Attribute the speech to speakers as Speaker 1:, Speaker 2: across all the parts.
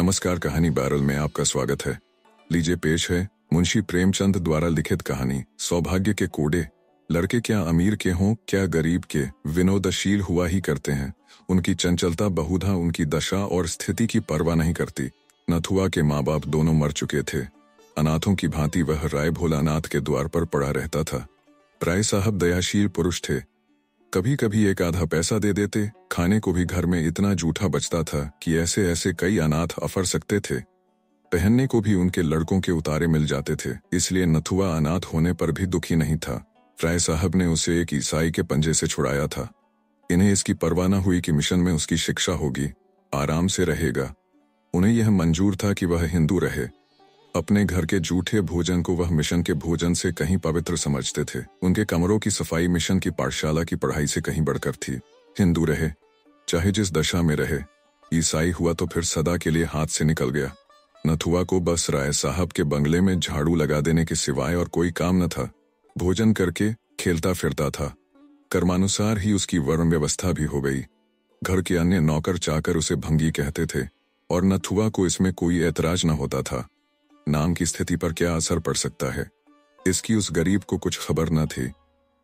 Speaker 1: नमस्कार, कहानी बैरल में आपका स्वागत है। लीजिए पेश है मुंशी प्रेमचंद द्वारा लिखित कहानी सौभाग्य के कोडे। लड़के क्या अमीर के हों क्या गरीब के, विनोदशील हुआ ही करते हैं। उनकी चंचलता बहुधा उनकी दशा और स्थिति की परवाह नहीं करती। नथुआ के माँ बाप दोनों मर चुके थे। अनाथों की भांति वह राय भोलानाथ के द्वार पर पड़ा रहता था। राय साहब दयाशील पुरुष थे। कभी कभी एक आधा पैसा दे देते। खाने को भी घर में इतना जूठा बचता था कि ऐसे ऐसे कई अनाथ अफर सकते थे। पहनने को भी उनके लड़कों के उतारे मिल जाते थे। इसलिए नथुआ अनाथ होने पर भी दुखी नहीं था। राय साहब ने उसे एक ईसाई के पंजे से छुड़ाया था। इन्हें इसकी परवाह न हुई कि मिशन में उसकी शिक्षा होगी, आराम से रहेगा। उन्हें यह मंजूर था कि वह हिंदू रहे। अपने घर के जूठे भोजन को वह मिशन के भोजन से कहीं पवित्र समझते थे। उनके कमरों की सफाई मिशन की पाठशाला की पढ़ाई से कहीं बढ़कर थी। हिंदू रहे चाहे जिस दशा में रहे, ईसाई हुआ तो फिर सदा के लिए हाथ से निकल गया। नथुआ को बस राय साहब के बंगले में झाड़ू लगा देने के सिवाय और कोई काम न था। भोजन करके खेलता फिरता था। कर्मानुसार ही उसकी वर्ण व्यवस्था भी हो गई। घर के अन्य नौकर चाकर उसे भंगी कहते थे और नथुआ को इसमें कोई ऐतराज न होता था। नाम की स्थिति पर क्या असर पड़ सकता है, इसकी उस गरीब को कुछ खबर न थी।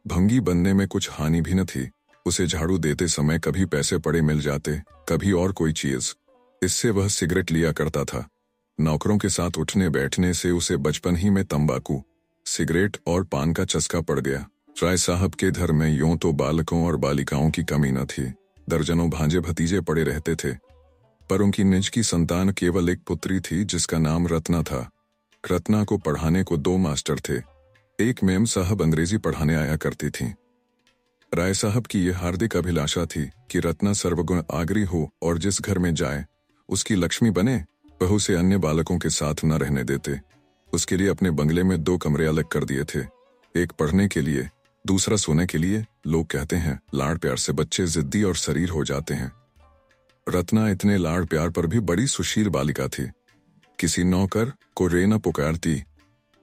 Speaker 1: भंगी बनने में कुछ हानि भी न थी। उसे झाड़ू देते समय कभी पैसे पड़े मिल जाते, कभी और कोई चीज। इससे वह सिगरेट लिया करता था। नौकरों के साथ उठने बैठने से उसे बचपन ही में तंबाकू, सिगरेट और पान का चस्का पड़ गया। राय साहब के घर में यूं तो बालकों और बालिकाओं की कमी न थी। दर्जनों भांजे भतीजे पड़े रहते थे, पर उनकी निज की संतान केवल एक पुत्री थी जिसका नाम रत्ना था। रत्ना को पढ़ाने को 2 मास्टर थे। एक मेम साहब अंग्रेजी पढ़ाने आया करती थीं। राय साहब की यह हार्दिक अभिलाषा थी कि रत्ना सर्वगुण आगरी हो और जिस घर में जाए उसकी लक्ष्मी बने। वह उसे अन्य बालकों के साथ न रहने देते। उसके लिए अपने बंगले में 2 कमरे अलग कर दिए थे, एक पढ़ने के लिए, दूसरा सोने के लिए। लोग कहते हैं लाड़ प्यार से बच्चे जिद्दी और शरीर हो जाते हैं। रत्ना इतने लाड़ प्यार पर भी बड़ी सुशील बालिका थी। किसी नौकर को रे न पुकारती,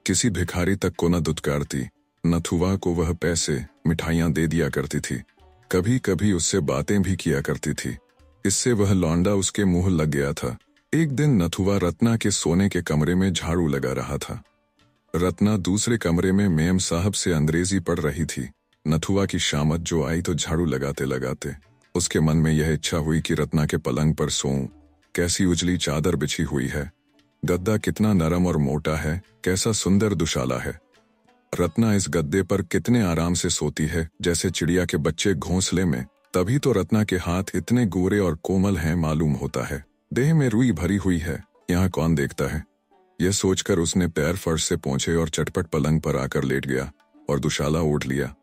Speaker 1: किसी भिखारी तक को न दुत्कारती। नथुआ को वह पैसे मिठाइयां दे दिया करती थी। कभी कभी उससे बातें भी किया करती थी। इससे वह लौंडा उसके मुंह लग गया था। एक दिन नथुआ रत्ना के सोने के कमरे में झाड़ू लगा रहा था। रत्ना दूसरे कमरे में मेम साहब से अंग्रेजी पढ़ रही थी। नथुआ की शामत जो आई तो झाड़ू लगाते लगाते उसके मन में यह इच्छा हुई कि रत्ना के पलंग पर सोऊं। कैसी उजली चादर बिछी हुई है, गद्दा कितना नरम और मोटा है, कैसा सुंदर दुशाला है। रत्ना इस गद्दे पर कितने आराम से सोती है, जैसे चिड़िया के बच्चे घोंसले में। तभी तो रत्ना के हाथ इतने गोरे और कोमल हैं मालूम होता है। देह में रुई भरी हुई है, यहाँ कौन देखता है। यह सोचकर उसने पैर फर्श से पोंछे और चटपट पलंग पर आकर लेट गया और दुशाला ओढ़ लिया।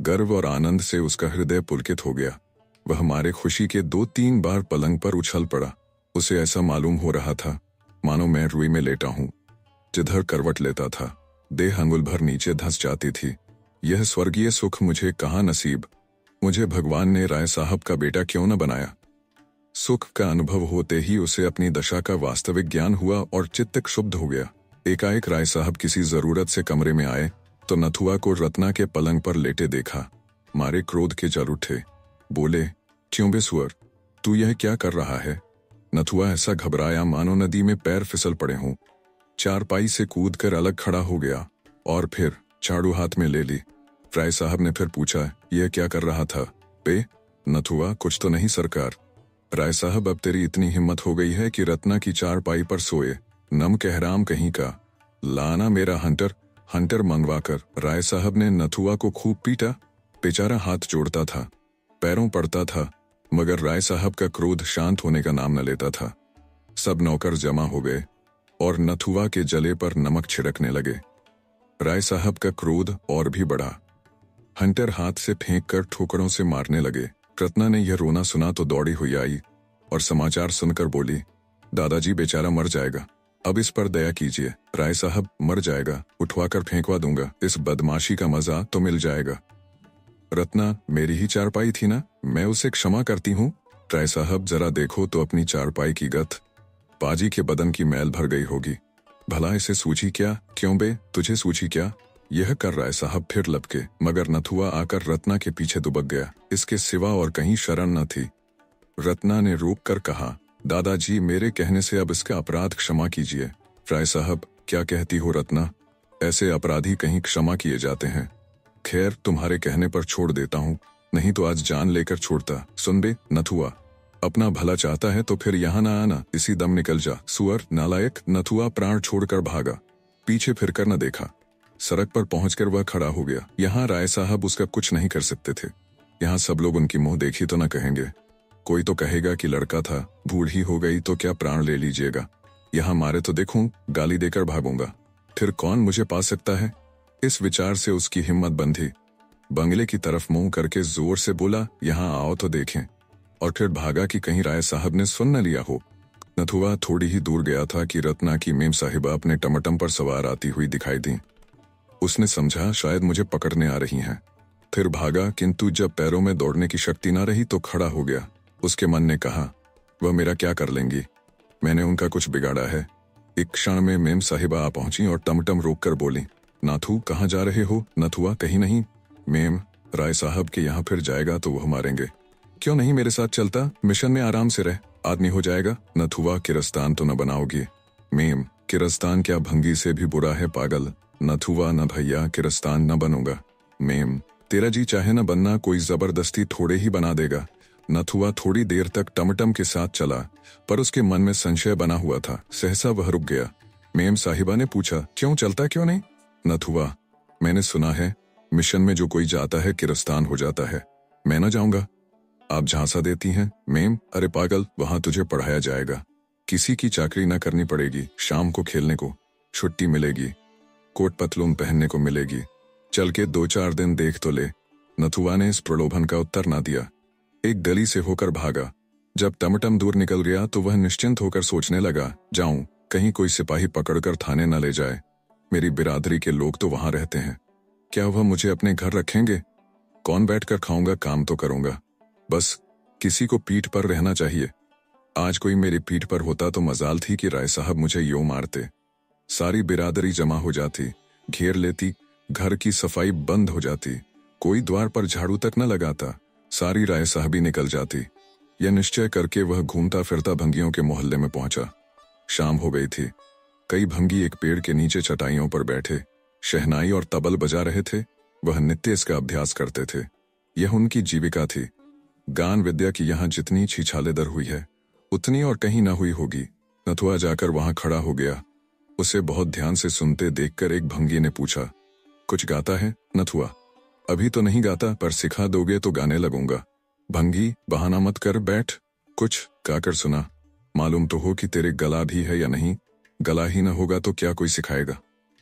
Speaker 1: गर्व और आनंद से उसका हृदय पुलकित हो गया। वह मारे खुशी के 2-3 बार पलंग पर उछल पड़ा। उसे ऐसा मालूम हो रहा था मानो मैं रुई में लेटा हूं। जिधर करवट लेता था देह अंगुल भर नीचे धंस जाती थी। यह स्वर्गीय सुख मुझे कहाँ नसीब। मुझे भगवान ने राय साहब का बेटा क्यों न बनाया। सुख का अनुभव होते ही उसे अपनी दशा का वास्तविक ज्ञान हुआ और चित्त क्षुब्ध हो गया। एकाएक राय साहब किसी जरूरत से कमरे में आए तो नथुआ को रत्ना के पलंग पर लेटे देखा। मारे क्रोध के जल उठे। बोले, क्यों बे सुअर, तू यह क्या कर रहा है। नथुआ ऐसा घबराया मानो नदी में पैर फिसल पड़े हों। चारपाई से कूदकर अलग खड़ा हो गया और फिर झाड़ू हाथ में ले ली। राय साहब ने फिर पूछा, यह क्या कर रहा था बे। नथुआ, कुछ तो नहीं सरकार। राय साहब, अब तेरी इतनी हिम्मत हो गई है कि रत्ना की चारपाई पर सोए। नम कहराम कहीं का, लाना मेरा हंटर मंगवाकर। राय साहब ने नथुआ को खूब पीटा। बेचारा हाथ जोड़ता था, पैरों पड़ता था, मगर राय साहब का क्रोध शांत होने का नाम न लेता था। सब नौकर जमा हो गए और नथुआ के जले पर नमक छिड़कने लगे। राय साहब का क्रोध और भी बढ़ा। हंटर हाथ से फेंककर ठोकरों से मारने लगे। रत्ना ने यह रोना सुना तो दौड़ी हुई आई और समाचार सुनकर बोली, दादाजी बेचारा मर जाएगा, अब इस पर दया कीजिए। राय साहब, मर जाएगा, उठवाकर फेंकवा दूंगा, इस बदमाशी का मजा तो मिल जाएगा। रत्ना, मेरी ही चारपाई थी ना, मैं उसे क्षमा करती हूँ। राय साहब, जरा देखो तो अपनी चारपाई की गत, पाजी के बदन की मैल भर गई होगी। भला इसे सूझी क्या। क्यों बे, तुझे सूझी क्या। यह कर राय साहब फिर लपके, मगर नथुआ आकर रत्ना के पीछे दुबक गया। इसके सिवा और कहीं शरण न थी। रत्ना ने रोक कर कहा, दादाजी, मेरे कहने से अब इसका अपराध क्षमा कीजिए। राय साहब, क्या कहती हो रत्ना? ऐसे अपराधी कहीं क्षमा किए जाते हैं? खैर, तुम्हारे कहने पर छोड़ देता हूँ, नहीं तो आज जान लेकर छोड़ता। सुन बे नथुआ, अपना भला चाहता है तो फिर यहाँ ना आना, इसी दम निकल जा। सुअर नालायक! नथुआ प्राण छोड़कर भागा, पीछे फिरकर न देखा। सड़क पर पहुंचकर वह खड़ा हो गया। यहाँ राय साहब उसका कुछ नहीं कर सकते थे। यहाँ सब लोग उनकी मुंह देखी तो न कहेंगे, कोई तो कहेगा कि लड़का था, बूढ़ी हो गई तो क्या प्राण ले लीजिएगा। यहाँ मारे तो देखूं, गाली देकर भागूंगा, फिर कौन मुझे पा सकता है। इस विचार से उसकी हिम्मत बंधी। बंगले की तरफ मुंह करके जोर से बोला, यहाँ आओ तो देखें, और फिर भागा कि कहीं राय साहब ने सुन न लिया हो। नथुआ थोड़ी ही दूर गया था कि रत्ना की मेम साहिबा अपने टमटम पर सवार आती हुई दिखाई दी। उसने समझा शायद मुझे पकड़ने आ रही हैं, फिर भागा, किंतु जब पैरों में दौड़ने की शक्ति ना रही तो खड़ा हो गया। उसके मन ने कहा, वह मेरा क्या कर लेंगी, मैंने उनका कुछ बिगाड़ा है। एक क्षण में मेम साहिबा आ पहुंची और टमटम रोक कर बोली, नाथू कहाँ जा रहे हो? नथुआ, कहीं नहीं। मेम, राय साहब के यहाँ फिर जाएगा तो वह मारेंगे। क्यों नहीं मेरे साथ चलता, मिशन में आराम से रह, आदमी हो जाएगा। नथुआ, किरस्तान तो न बनाओगी? मेम, किरस्तान क्या भंगी से भी बुरा है पागल। नथुआ, न भैया, किरस्तान न बनूंगा। मेम, तेरा जी चाहे न बनना, कोई जबरदस्ती थोड़े ही बना देगा। नथुआ थोड़ी देर तक टमटम के साथ चला, पर उसके मन में संशय बना हुआ था। सहसा वह रुक गया। मेम साहिबा ने पूछा, क्यों चलता क्यों नहीं? नथुआ, मैंने सुना है मिशन में जो कोई जाता है किरस्तान हो जाता है, मैं न जाऊंगा। आप झांसा देती हैं? मेम, अरे पागल, वहां तुझे पढ़ाया जाएगा, किसी की चाकरी न करनी पड़ेगी, शाम को खेलने को छुट्टी मिलेगी, कोट पतलून पहनने को मिलेगी, चल के 2-4 दिन देख तो ले। नथुआ ने इस प्रलोभन का उत्तर ना दिया, एक गली से होकर भागा। जब टमटम दूर निकल गया तो वह निश्चिंत होकर सोचने लगा, जाऊं, कहीं कोई सिपाही पकड़कर थाने न ले जाए। मेरी बिरादरी के लोग तो वहां रहते हैं, क्या वह मुझे अपने घर रखेंगे? कौन बैठकर खाऊंगा, काम तो करूंगा, बस किसी को पीठ पर रहना चाहिए। आज कोई मेरी पीठ पर होता तो मजाल थी कि राय साहब मुझे यूं मारते। सारी बिरादरी जमा हो जाती, घेर लेती, घर की सफाई बंद हो जाती, कोई द्वार पर झाड़ू तक न लगाता, सारी राय साहबी निकल जाती। यह निश्चय करके वह घूमता फिरता भंगियों के मोहल्ले में पहुंचा। शाम हो गई थी। कई भंगी एक पेड़ के नीचे चटाइयों पर बैठे शहनाई और तबल बजा रहे थे। वह नित्य इसका अभ्यास करते थे, यह उनकी जीविका थी। गान विद्या की यहाँ जितनी छिछालेदर हुई है उतनी और कहीं न हुई होगी। नथुआ जाकर वहां खड़ा हो गया। उसे बहुत ध्यान से सुनते देखकर एक भंगी ने पूछा, कुछ गाता है? नथुआ, अभी तो नहीं गाता, पर सिखा दोगे तो गाने लगूंगा। भंगी, बहाना मत कर, बैठ, कुछ गाकर सुना। मालूम तो हो कि तेरे गला भी है या नहीं, गला ही न होगा तो क्या कोई सिखाएगा।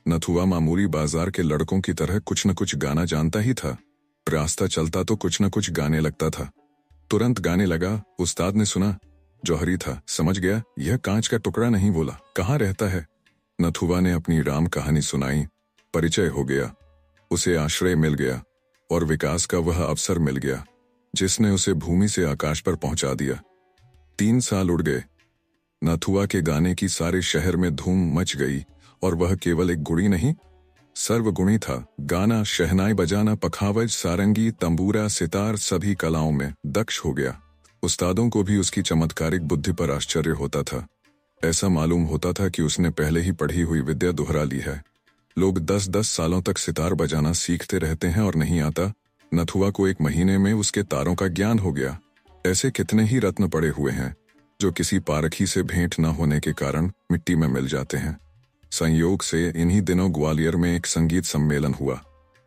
Speaker 1: नथुआ मामूली बाजार के लड़कों की तरह कुछ न कुछ गाना जानता ही था। रास्ता चलता तो कुछ न कुछ गाने लगता था। तुरंत गाने लगा। उस्ताद ने सुना, जौहरी था, समझ गया यह कांच का टुकड़ा नहीं। बोला, कहाँ रहता है? नथुआ ने अपनी राम कहानी सुनाई। परिचय हो गया, उसे आश्रय मिल गया और विकास का वह अवसर मिल गया जिसने उसे भूमि से आकाश पर पहुंचा दिया। 3 साल उड़ गए। नथुआ के गाने की सारे शहर में धूम मच गई और वह केवल एक गुणी नहीं, सर्वगुणी था। गाना, शहनाई बजाना, पखावज, सारंगी, तंबूरा, सितार, सभी कलाओं में दक्ष हो गया। उस्तादों को भी उसकी चमत्कारिक बुद्धि पर आश्चर्य होता था। ऐसा मालूम होता था कि उसने पहले ही पढ़ी हुई विद्या दोहरा ली है। लोग 10-10 सालों तक सितार बजाना सीखते रहते हैं और नहीं आता। नथुआ को 1 महीने में उसके तारों का ज्ञान हो गया। ऐसे कितने ही रत्न पड़े हुए हैं जो किसी पारखी से भेंट न होने के कारण मिट्टी में मिल जाते हैं। संयोग से इन्हीं दिनों ग्वालियर में एक संगीत सम्मेलन हुआ।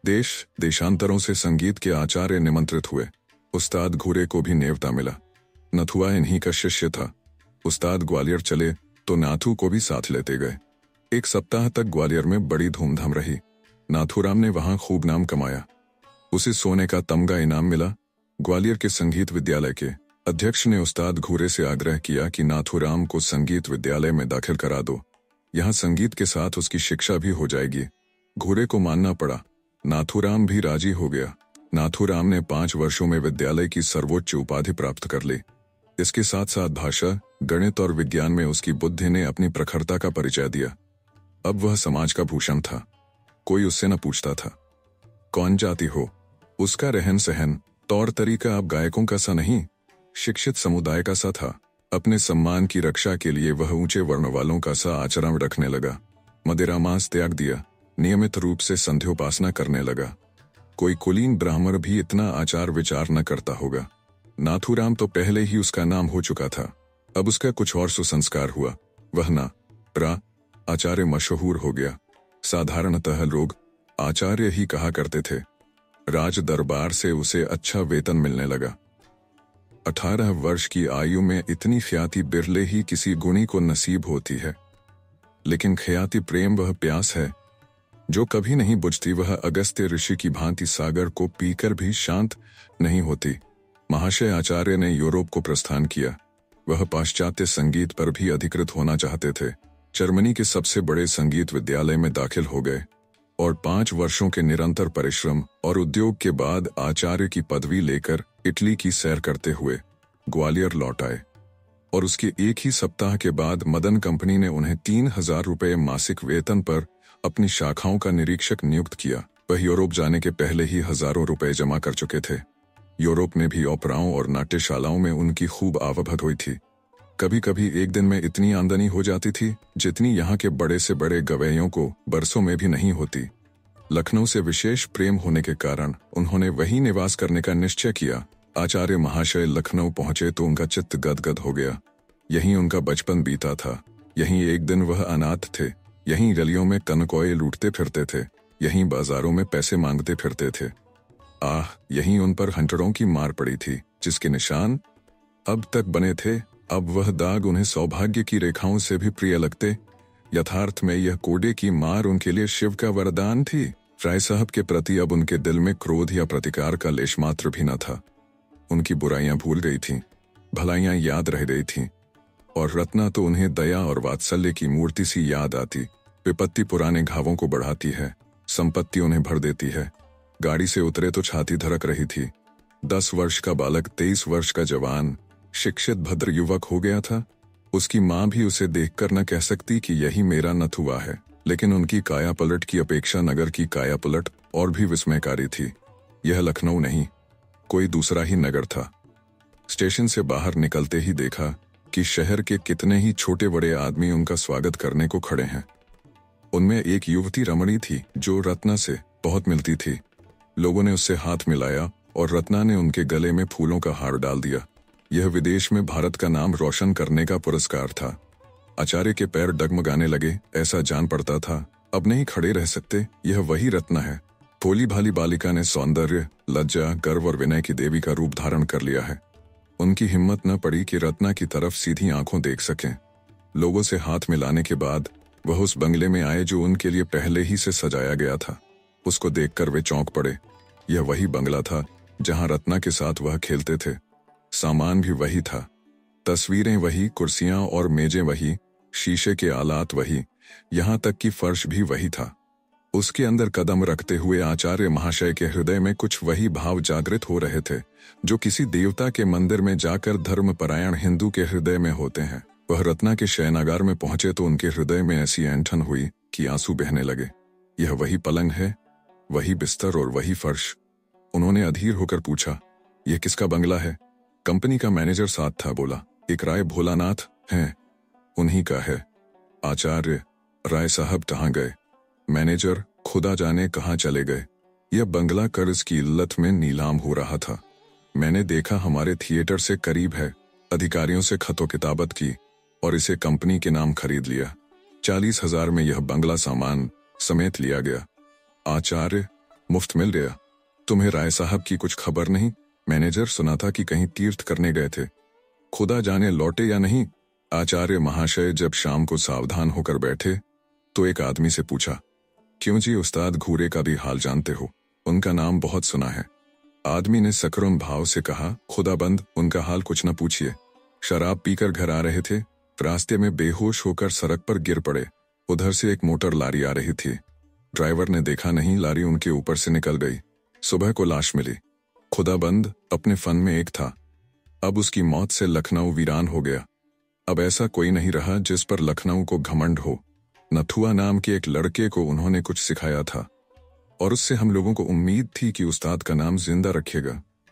Speaker 1: देश देशांतरों से संगीत के आचार्य निमंत्रित हुए। उस्ताद घूरे को भी नेवता मिला। नथुआ इन्हीं का शिष्य था। उस्ताद ग्वालियर चले तो नाथू को भी साथ लेते गए। 1 सप्ताह तक ग्वालियर में बड़ी धूमधाम रही। नाथूराम ने वहां खूब नाम कमाया। उसे सोने का तमगा इनाम मिला। ग्वालियर के संगीत विद्यालय के अध्यक्ष ने उस्ताद घूरे से आग्रह किया कि नाथूराम को संगीत विद्यालय में दाखिल करा दो, यहाँ संगीत के साथ उसकी शिक्षा भी हो जाएगी। घूरे को मानना पड़ा। नाथूराम भी राजी हो गया। नाथूराम ने 5 वर्षों में विद्यालय की सर्वोच्च उपाधि प्राप्त कर ली। इसके साथ साथ भाषा, गणित और विज्ञान में उसकी बुद्धि ने अपनी प्रखरता का परिचय दिया। अब वह समाज का भूषण था। कोई उससे न पूछता था, कौन जाति हो? उसका रहन सहन, तौर तरीका अब गायकों का सा नहीं, शिक्षित समुदाय का सा था। अपने सम्मान की रक्षा के लिए वह ऊंचे वर्ण वालों का सा आचरण रखने लगा। मदिरा मांस त्याग दिया, नियमित रूप से संध्योपासना करने लगा। कोई कुलीन ब्राह्मण भी इतना आचार विचार न करता होगा। नाथूराम तो पहले ही उसका नाम हो चुका था, अब उसका कुछ और सुसंस्कार हुआ। वह ना रा आचार्य मशहूर हो गया। साधारणतः लोग आचार्य ही कहा करते थे। राज दरबार से उसे अच्छा वेतन मिलने लगा। 18 वर्ष की आयु में इतनी ख्याति बिरले ही किसी गुणी को नसीब होती है। लेकिन ख्याति प्रेम वह प्यास है जो कभी नहीं बुझती। वह अगस्त्य ऋषि की भांति सागर को पीकर भी शांत नहीं होती। महाशय आचार्य ने यूरोप को प्रस्थान किया। वह पाश्चात्य संगीत पर भी अधिकृत होना चाहते थे। जर्मनी के सबसे बड़े संगीत विद्यालय में दाखिल हो गए और 5 वर्षों के निरंतर परिश्रम और उद्योग के बाद आचार्य की पदवी लेकर इटली की सैर करते हुए ग्वालियर लौट आए। और उसके एक ही सप्ताह के बाद मदन कंपनी ने उन्हें 3000 रुपये मासिक वेतन पर अपनी शाखाओं का निरीक्षक नियुक्त किया। वह यूरोप जाने के पहले ही हजारों रुपए जमा कर चुके थे। यूरोप में भी ओपराओं और नाट्यशालाओं में उनकी खूब आवभगत हुई थी। कभी कभी एक दिन में इतनी आमदनी हो जाती थी जितनी यहाँ के बड़े से बड़े गवैयों को बरसों में भी नहीं होती। लखनऊ से विशेष प्रेम होने के कारण उन्होंने वहीं निवास करने का निश्चय किया। आचार्य महाशय लखनऊ पहुंचे तो उनका चित्त गदगद हो गया। यहीं उनका बचपन बीता था। यहीं एक दिन वह अनाथ थे। यहीं गलियों में कनकोए लूटते फिरते थे। यहीं बाजारों में पैसे मांगते फिरते थे। यहीं उन पर हंटरों की मार पड़ी थी, जिसके निशान अब तक बने थे। अब वह दाग उन्हें सौभाग्य की रेखाओं से भी प्रिय लगते। यथार्थ में यह कोड़े की मार उनके लिए शिव का वरदान थी। राय साहब के प्रति अब उनके दिल में क्रोध या प्रतिकार का लेश मात्र भी न था। उनकी बुराइयां भूल गई थीं, भलाइयां याद रह गई थीं, और रत्ना तो उन्हें दया और वात्सल्य की मूर्ति सी याद आती। विपत्ति पुराने घावों को बढ़ाती है, संपत्ति उन्हें भर देती है। गाड़ी से उतरे तो छाती धड़क रही थी। 10 वर्ष का बालक 23 वर्ष का जवान शिक्षित भद्र युवक हो गया था। उसकी माँ भी उसे देखकर न कह सकती कि यही मेरा नथुआ है। लेकिन उनकी काया पलट की अपेक्षा नगर की काया पलट और भी विस्मयकारी थी। यह लखनऊ नहीं, कोई दूसरा ही नगर था। स्टेशन से बाहर निकलते ही देखा कि शहर के कितने ही छोटे बड़े आदमी उनका स्वागत करने को खड़े हैं। उनमें एक युवती रमणी थी जो रत्ना से बहुत मिलती थी। लोगों ने उससे हाथ मिलाया और रत्ना ने उनके गले में फूलों का हार डाल दिया। यह विदेश में भारत का नाम रोशन करने का पुरस्कार था। आचार्य के पैर डगमगाने लगे। ऐसा जान पड़ता था अब नहीं खड़े रह सकते, यह वही रत्ना है। भोली भाली बालिका ने सौंदर्य, लज्जा, गर्व और विनय की देवी का रूप धारण कर लिया है। उनकी हिम्मत न पड़ी कि रत्ना की तरफ सीधी आंखों देख सकें। लोगों से हाथ मिलाने के बाद वह उस बंगले में आए जो उनके लिए पहले ही से सजाया गया था। उसको देखकर वे चौंक पड़े। यह वही बंगला था जहां रत्ना के साथ वह खेलते थे। सामान भी वही था, तस्वीरें वही, कुर्सियां और मेजें वही, शीशे के आलात वही, यहां तक कि फर्श भी वही था। उसके अंदर कदम रखते हुए आचार्य महाशय के हृदय में कुछ वही भाव जागृत हो रहे थे जो किसी देवता के मंदिर में जाकर धर्मपरायण हिंदू के हृदय में होते हैं। वह रत्ना के शयनागार में पहुंचे तो उनके हृदय में ऐसी ऐंठन हुई कि आंसू बहने लगे। यह वही पलंग है, वही बिस्तर और वही फर्श। उन्होंने अधीर होकर पूछा, यह किसका बंगला है? कंपनी का मैनेजर साथ था, बोला, एक राय भोलानाथ हैं, उन्हीं का है। आचार्य, राय साहब कहाँ गए? मैनेजर, खुदा जाने कहाँ चले गए। यह बंगला कर्ज की इल्लत में नीलाम हो रहा था। मैंने देखा हमारे थिएटर से करीब है। अधिकारियों से खतो किताबत की और इसे कंपनी के नाम खरीद लिया। 40,000 में यह बंगला सामान समेत लिया गया। आचार्य, मुफ्त मिल गया? तुम्हें राय साहब की कुछ खबर नहीं? मैनेजर, सुना था कि कहीं तीर्थ करने गए थे, खुदा जाने लौटे या नहीं। आचार्य महाशय जब शाम को सावधान होकर बैठे तो एक आदमी से पूछा, क्यों जी, उस्ताद घूरे का भी हाल जानते हो? उनका नाम बहुत सुना है। आदमी ने सकरुण भाव से कहा, खुदाबंद, उनका हाल कुछ न पूछिए। शराब पीकर घर आ रहे थे, रास्ते में बेहोश होकर सड़क पर गिर पड़े। उधर से एक मोटर लारी आ रही थी। ड्राइवर ने देखा नहीं, लारी उनके ऊपर से निकल गई। सुबह को लाश मिली। खुदाबंद अपने फन में एक था। अब उसकी मौत से लखनऊ वीरान हो गया। अब ऐसा कोई नहीं रहा जिस पर लखनऊ को घमंड हो। नथुआ नाम के एक लड़के को उन्होंने कुछ सिखाया था और उससे हम लोगों को उम्मीद थी कि उस्ताद का नाम जिंदा रखेगा,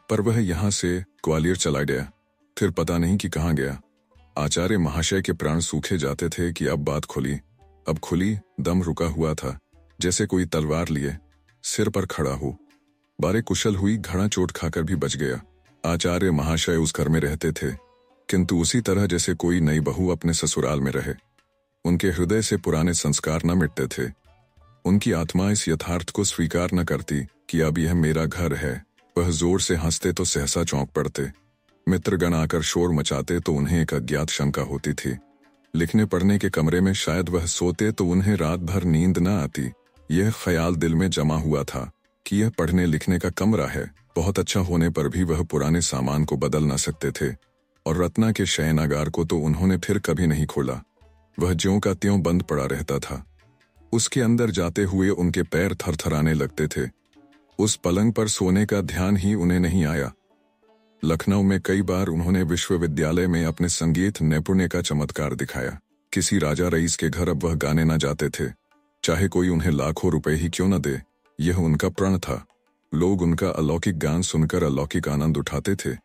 Speaker 1: पर वह यहाँ से ग्वालियर चला गया, फिर पता नहीं कि कहाँ गया। आचार्य महाशय के प्राण सूखे जाते थे कि अब बात खुली। अब खुली, दम रुका हुआ था, जैसे कोई तलवार लिए सिर पर खड़ा हो। बारे कुशल हुई, घड़ा चोट खाकर भी बच गया। आचार्य महाशय उस घर में रहते थे, किंतु उसी तरह जैसे कोई नई बहू अपने ससुराल में रहे। उनके हृदय से पुराने संस्कार न मिटते थे। उनकी आत्मा इस यथार्थ को स्वीकार न करती कि अब यह मेरा घर है। वह जोर से हंसते तो सहसा चौंक पड़ते। मित्रगण आकर शोर मचाते तो उन्हें एक अज्ञात शंका होती थी। लिखने पढ़ने के कमरे में शायद वह सोते तो उन्हें रात भर नींद न आती। यह ख्याल दिल में जमा हुआ था कि यह पढ़ने लिखने का कमरा है। बहुत अच्छा होने पर भी वह पुराने सामान को बदल न सकते थे, और रत्ना के शयनागार को तो उन्होंने फिर कभी नहीं खोला। वह ज्यों का त्यों बंद पड़ा रहता था। उसके अंदर जाते हुए उनके पैर थरथराने लगते थे। उस पलंग पर सोने का ध्यान ही उन्हें नहीं आया। लखनऊ में कई बार उन्होंने विश्वविद्यालय में अपने संगीत नैपुण्य का चमत्कार दिखाया। किसी राजा रईस के घर अब वह गाने न जाते थे, चाहे कोई उन्हें लाखों रुपए ही क्यों न दे। यह उनका प्रण था। लोग उनका अलौकिक गान सुनकर अलौकिक आनंद उठाते थे।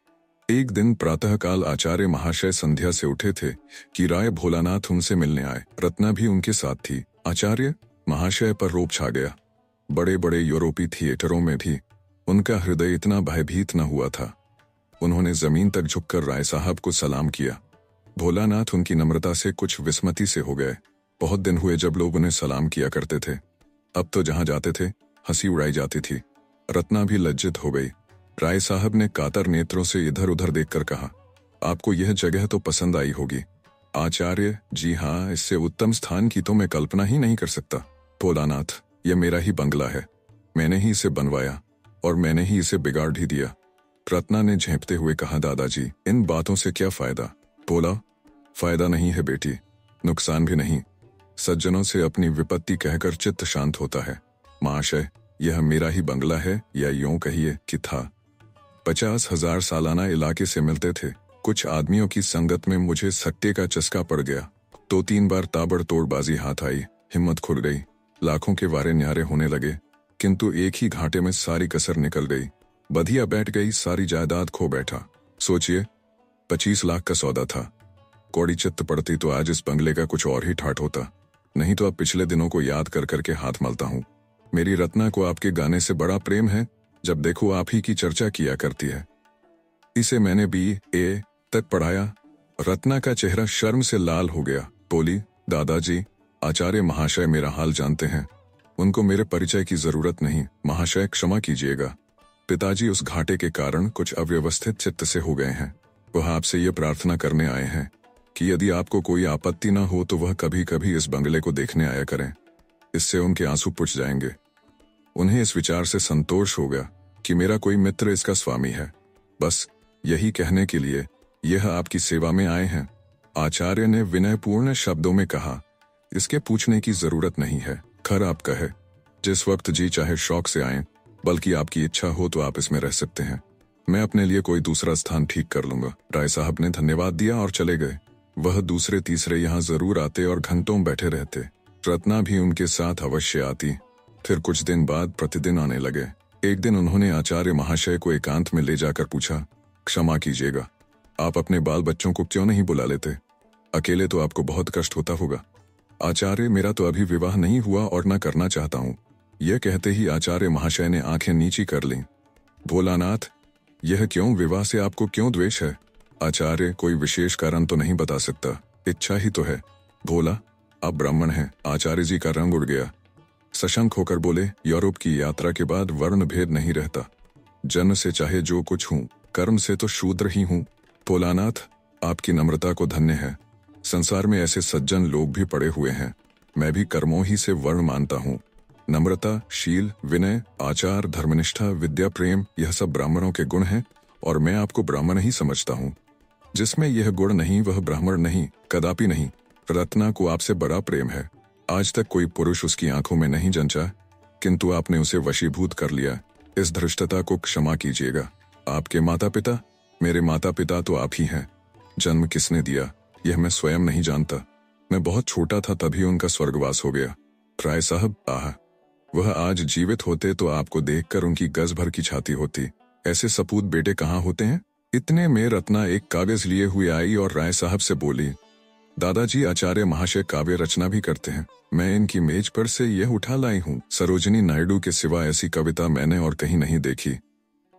Speaker 1: एक दिन प्रातःकाल आचार्य महाशय संध्या से उठे थे कि राय भोलानाथ उनसे मिलने आए। रत्ना भी उनके साथ थी। आचार्य महाशय पर रोब छा गया। बड़े बड़े यूरोपीय थिएटरों में भी उनका हृदय इतना भयभीत न हुआ था। उन्होंने जमीन तक झुककर राय साहब को सलाम किया। भोलानाथ उनकी नम्रता से कुछ विस्मति से हो गए। बहुत दिन हुए जब लोग उन्हें सलाम किया करते थे। अब तो जहां जाते थे हंसी उड़ाई जाती थी। रत्ना भी लज्जित हो गई। राय साहब ने कातर नेत्रों से इधर उधर देखकर कहा, आपको यह जगह तो पसंद आई होगी। आचार्य जी हाँ, इससे उत्तम स्थान की तो मैं कल्पना ही नहीं कर सकता। भोलानाथ, यह मेरा ही बंगला है। मैंने ही इसे बनवाया और मैंने ही इसे बिगाड़ भी दिया। रत्ना ने झेंपते हुए कहा, दादाजी इन बातों से क्या फायदा? बोला, फायदा नहीं है बेटी, नुकसान भी नहीं। सज्जनों से अपनी विपत्ति कहकर चित्त शांत होता है। महाशय, यह मेरा ही बंगला है, या यूं कहिए कि था। 50,000 सालाना इलाके से मिलते थे। कुछ आदमियों की संगत में मुझे सट्टे का चस्का पड़ गया। 2-3 बार ताबड़तोड़ बाजी हाथ आई, हिम्मत खुल गई। लाखों के वारे न्यारे होने लगे, किंतु एक ही घाटे में सारी कसर निकल गई। बधिया बैठ गई, सारी जायदाद खो बैठा। सोचिए, 25 लाख का सौदा था। कौड़ी चित्त पड़ती तो आज इस बंगले का कुछ और ही ठाट होता। नहीं तो अब पिछले दिनों को याद कर करके हाथ मलता हूँ। मेरी रत्ना को आपके गाने से बड़ा प्रेम है। जब देखो आप ही की चर्चा किया करती है। इसे मैंने BA तक पढ़ाया। रत्ना का चेहरा शर्म से लाल हो गया। बोली, दादाजी, आचार्य महाशय मेरा हाल जानते हैं। उनको मेरे परिचय की जरूरत नहीं। महाशय क्षमा कीजिएगा। पिताजी उस घाटे के कारण कुछ अव्यवस्थित चित्त से हो गए हैं। वह आपसे ये प्रार्थना करने आए हैं कि यदि आपको कोई आपत्ति न हो तो वह कभी कभी इस बंगले को देखने आया करें। इससे उनके आंसू पुछ जाएंगे। उन्हें इस विचार से संतोष होगा कि मेरा कोई मित्र इसका स्वामी है। बस यही कहने के लिए यह आपकी सेवा में आए हैं। आचार्य ने विनयपूर्ण शब्दों में कहा, इसके पूछने की जरूरत नहीं है। खर आप कहे, जिस वक्त जी चाहे शौक से आए, बल्कि आपकी इच्छा हो तो आप इसमें रह सकते हैं। मैं अपने लिए कोई दूसरा स्थान ठीक कर लूंगा। राय साहब ने धन्यवाद दिया और चले गए। वह दूसरे तीसरे यहाँ जरूर आते और घंटों बैठे रहते। रत्ना भी उनके साथ अवश्य आती। फिर कुछ दिन बाद प्रतिदिन आने लगे। एक दिन उन्होंने आचार्य महाशय को एकांत में ले जाकर पूछा, क्षमा कीजिएगा, आप अपने बाल बच्चों को क्यों नहीं बुला लेते? अकेले तो आपको बहुत कष्ट होता होगा। आचार्य, मेरा तो अभी विवाह नहीं हुआ और न करना चाहता हूँ। यह कहते ही आचार्य महाशय ने आंखें नीची कर लीं। भोलानाथ, यह क्यों? विवाह से आपको क्यों द्वेष है? आचार्य, कोई विशेष कारण तो नहीं बता सकता, इच्छा ही तो है। भोला, आप ब्राह्मण हैं। आचार्य जी का रंग उड़ गया। सशंक होकर बोले, यूरोप की यात्रा के बाद वर्ण भेद नहीं रहता। जन्म से चाहे जो कुछ हूँ, कर्म से तो शूद्र ही हूँ। भोलानाथ, आपकी नम्रता को धन्य है। संसार में ऐसे सज्जन लोग भी पड़े हुए हैं। मैं भी कर्मों ही से वर्ण मानता हूँ। नम्रता, शील, विनय, आचार, धर्मनिष्ठा, विद्या, प्रेम, यह सब ब्राह्मणों के गुण हैं और मैं आपको ब्राह्मण ही समझता हूँ। जिसमें यह गुण नहीं वह ब्राह्मण नहीं, कदापि नहीं। रत्ना को आपसे बड़ा प्रेम है। आज तक कोई पुरुष उसकी आंखों में नहीं जंचा, किंतु आपने उसे वशीभूत कर लिया। इस धृष्टता को क्षमा कीजिएगा। आपके माता पिता? मेरे माता पिता तो आप ही हैं। जन्म किसने दिया यह मैं स्वयं नहीं जानता। मैं बहुत छोटा था तभी उनका स्वर्गवास हो गया। राय साहब, आह, वह आज जीवित होते तो आपको देखकर उनकी गज भर की छाती होती। ऐसे सपूत बेटे कहाँ होते हैं? इतने में रत्ना एक कागज लिए हुए आई और राय साहब से बोली, दादाजी आचार्य महाशय काव्य रचना भी करते हैं। मैं इनकी मेज पर से यह उठा लाई हूँ। सरोजिनी नायडू के सिवा ऐसी कविता मैंने और कहीं नहीं देखी।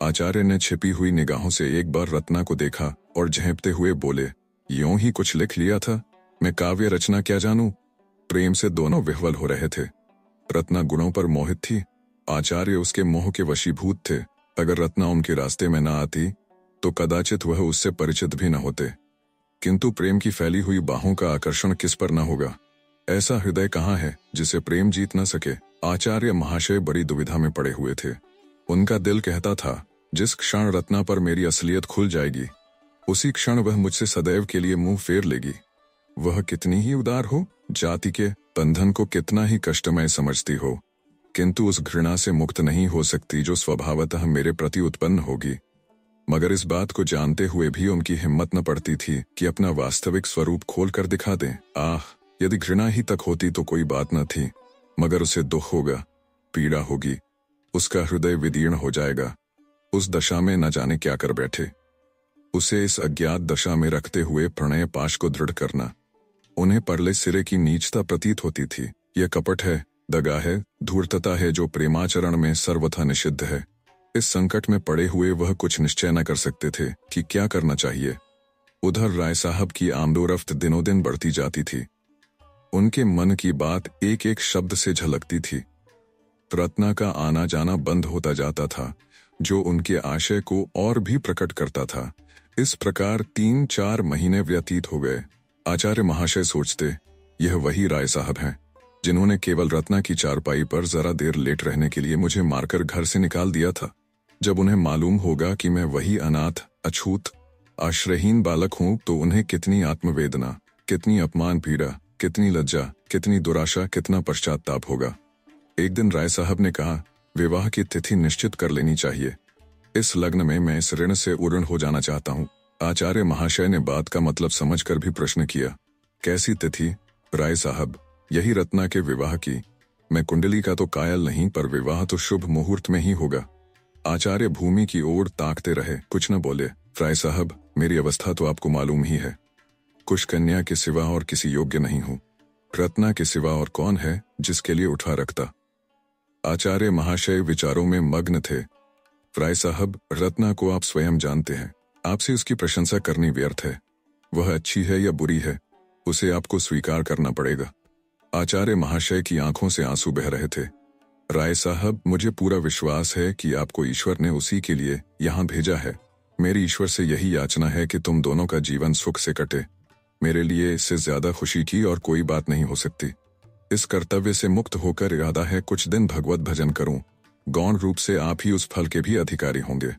Speaker 1: आचार्य ने छिपी हुई निगाहों से एक बार रत्ना को देखा और झेंपते हुए बोले, यूं ही कुछ लिख लिया था, मैं काव्य रचना क्या जानूं। प्रेम से दोनों विह्वल हो रहे थे। रत्ना गुणों पर मोहित थी, आचार्य उसके मोह के वशीभूत थे। अगर रत्ना उनके रास्ते में न आती तो कदाचित वह उससे परिचित भी न होते। किंतु प्रेम की फैली हुई बाहों का आकर्षण किस पर न होगा। ऐसा हृदय कहाँ है जिसे प्रेम जीत न सके। आचार्य महाशय बड़ी दुविधा में पड़े हुए थे। उनका दिल कहता था, जिस क्षण रत्ना पर मेरी असलियत खुल जाएगी उसी क्षण वह मुझसे सदैव के लिए मुंह फेर लेगी। वह कितनी ही उदार हो, जाति के बंधन को कितना ही कष्टमय समझती हो, किंतु उस घृणा से मुक्त नहीं हो सकती जो स्वभावतः मेरे प्रति उत्पन्न होगी। मगर इस बात को जानते हुए भी उनकी हिम्मत न पड़ती थी कि अपना वास्तविक स्वरूप खोल कर दिखा दें। आह, यदि घृणा ही तक होती तो कोई बात न थी, मगर उसे दुख होगा, पीड़ा होगी, उसका हृदय विदीर्ण हो जाएगा। उस दशा में न जाने क्या कर बैठे। उसे इस अज्ञात दशा में रखते हुए प्रणय पाश को दृढ़ करना उन्हें परले सिरे की नीचता प्रतीत होती थी। यह कपट है, दगा है, धूर्तता है जो प्रेमाचरण में सर्वथा निषिद्ध है। इस संकट में पड़े हुए वह कुछ निश्चय न कर सकते थे कि क्या करना चाहिए। उधर राय साहब की आमदोरफ्त दिनों दिन बढ़ती जाती थी। उनके मन की बात एक एक शब्द से झलकती थी। रत्ना का आना जाना बंद होता जाता था, जो उनके आशय को और भी प्रकट करता था। इस प्रकार 3-4 महीने व्यतीत हो गए। आचार्य महाशय सोचते, यह वही राय साहब हैं जिन्होंने केवल रत्ना की चारपाई पर जरा देर लेट रहने के लिए मुझे मारकर घर से निकाल दिया था। जब उन्हें मालूम होगा कि मैं वही अनाथ, अछूत, आश्रयहीन बालक हूं तो उन्हें कितनी आत्मवेदना, कितनी अपमान पीड़ा, कितनी लज्जा, कितनी दुराशा, कितना पश्चाताप होगा। एक दिन राय साहब ने कहा, विवाह की तिथि निश्चित कर लेनी चाहिए। इस लग्न में मैं इस ऋण से उऋण हो जाना चाहता हूँ। आचार्य महाशय ने बात का मतलब समझकर भी प्रश्न किया, कैसी तिथि? राय साहब, यही रत्ना के विवाह की। मैं कुंडली का तो कायल नहीं, पर विवाह तो शुभ मुहूर्त में ही होगा। आचार्य भूमि की ओर ताकते रहे, कुछ न बोले। राय साहब, मेरी अवस्था तो आपको मालूम ही है। कुश कन्या के सिवा और किसी योग्य नहीं हूं। रत्ना के सिवा और कौन है जिसके लिए उठा रखता। आचार्य महाशय विचारों में मग्न थे। राय साहब, रत्ना को आप स्वयं जानते हैं, आपसे उसकी प्रशंसा करनी व्यर्थ है। वह अच्छी है या बुरी है, उसे आपको स्वीकार करना पड़ेगा। आचार्य महाशय की आंखों से आंसू बह रहे थे। राय साहब, मुझे पूरा विश्वास है कि आपको ईश्वर ने उसी के लिए यहाँ भेजा है। मेरी ईश्वर से यही याचना है कि तुम दोनों का जीवन सुख से कटे। मेरे लिए इससे ज्यादा खुशी की और कोई बात नहीं हो सकती। इस कर्तव्य से मुक्त होकर इरादा है कुछ दिन भगवत भजन करूं। गौण रूप से आप ही उस फल के भी अधिकारी होंगे।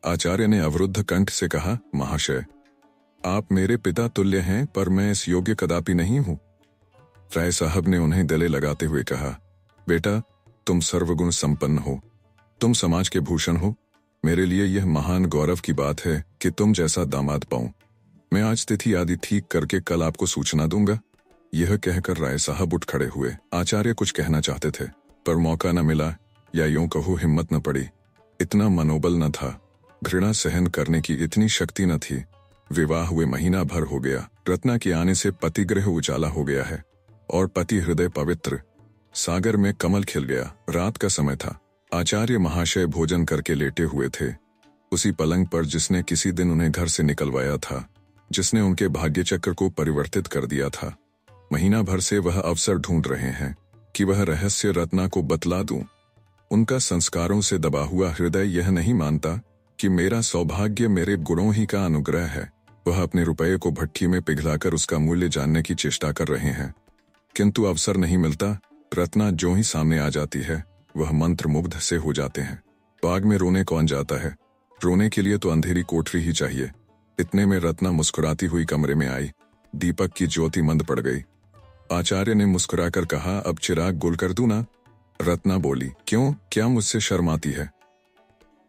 Speaker 1: आचार्य ने अवरुद्ध कंठ से कहा, महाशय, आप मेरे पिता तुल्य हैं, पर मैं इस योग्य कदापि नहीं हूं। राय साहब ने उन्हें गले लगाते हुए कहा, बेटा, तुम सर्वगुण संपन्न हो, तुम समाज के भूषण हो। मेरे लिए यह महान गौरव की बात है कि तुम जैसा दामाद पाऊं। मैं आज तिथि आदि ठीक करके कल आपको सूचना दूंगा। यह कहकर राय साहब उठ खड़े हुए। आचार्य कुछ कहना चाहते थे, पर मौका न मिला, या यूं कहो हिम्मत न पड़ी। इतना मनोबल न था, घृणा सहन करने की इतनी शक्ति न थी। विवाह हुए महीना भर हो गया। रत्ना के आने से पतिगृह उजाला हो गया है और पति हृदय पवित्र। सागर में कमल खिल गया। रात का समय था। आचार्य महाशय भोजन करके लेटे हुए थे, उसी पलंग पर जिसने किसी दिन उन्हें घर से निकलवाया था, जिसने उनके भाग्य चक्र को परिवर्तित कर दिया था। महीना भर से वह अवसर ढूंढ रहे हैं कि वह रहस्य रत्ना को बतला दूं। उनका संस्कारों से दबा हुआ हृदय यह नहीं मानता कि मेरा सौभाग्य मेरे गुणों ही का अनुग्रह है। वह अपने रुपये को भट्ठी में पिघलाकर उसका मूल्य जानने की चेष्टा कर रहे हैं, किंतु अवसर नहीं मिलता। रत्ना जो ही सामने आ जाती है, वह मंत्रमुग्ध से हो जाते हैं। बाग में रोने कौन जाता है? रोने के लिए तो अंधेरी कोठरी ही चाहिए। इतने में रत्ना मुस्कुराती हुई कमरे में आई। दीपक की ज्योति मंद पड़ गई। आचार्य ने मुस्कुराकर कहा, अब चिराग गुल कर दूं ना? रत्ना बोली, क्यों, क्या मुझसे शर्म आती है?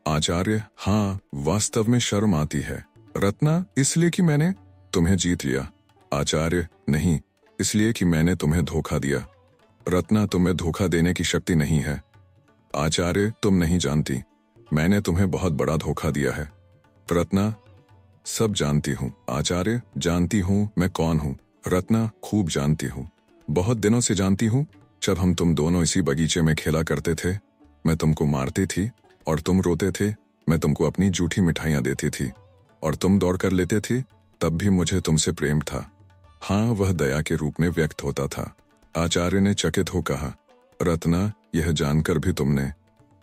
Speaker 1: आचार्य, हाँ, वास्तव में शर्म आती है। रत्ना, इसलिए कि मैंने तुम्हें जीत लिया। आचार्य, नहीं, इसलिए कि मैंने तुम्हें धोखा दिया। रत्ना, तुम्हें धोखा देने की शक्ति नहीं है। आचार्य, तुम नहीं जानती, मैंने तुम्हें बहुत बड़ा धोखा दिया है। रत्ना, सब जानती हूँ आचार्य, जानती हूँ मैं कौन हूँ। रत्ना, खूब जानती हूँ, बहुत दिनों से जानती हूँ। जब हम तुम दोनों इसी बगीचे में खेला करते थे, मैं तुमको मारती थी और तुम रोते थे। मैं तुमको अपनी जूठी मिठाइयाँ देती थी और तुम दौड़ कर लेते थे। तब भी मुझे तुमसे प्रेम था। हाँ, वह दया के रूप में व्यक्त होता था। आचार्य ने चकित हो कहा। रत्ना, यह जानकर भी तुमने?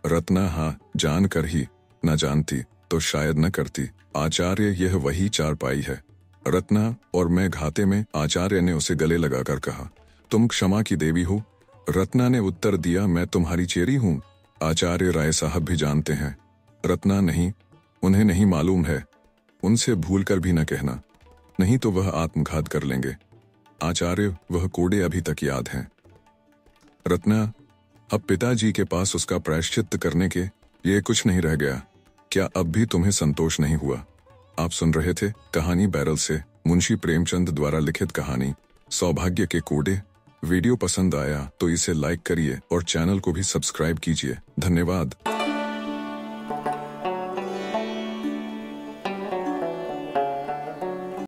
Speaker 1: रत्ना, हाँ, जानकर ही। न जानती तो शायद न करती। आचार्य, यह वही चारपाई है। रत्ना और मैं घाते में। आचार्य ने उसे गले लगाकर कहा। तुम क्षमा की देवी हो? रत्ना ने उत्तर दिया, मैं तुम्हारी चेरी हूँ। आचार्य राय साहब भी जानते हैं। रत्ना, नहीं, उन्हें नहीं मालूम है। उनसे भूल कर भी न कहना, नहीं तो वह आत्मघात कर लेंगे। आचार्य, वह कोड़े अभी तक याद हैं। रत्ना, अब पिताजी के पास उसका प्रायश्चित्त करने के लिए कुछ नहीं रह गया। क्या अब भी तुम्हें संतोष नहीं हुआ? आप सुन रहे थे कहानी बैरल से मुंशी प्रेमचंद द्वारा लिखित कहानी सौभाग्य के कोड़े। वीडियो पसंद आया तो इसे लाइक करिए और चैनल को भी सब्सक्राइब कीजिए। धन्यवाद।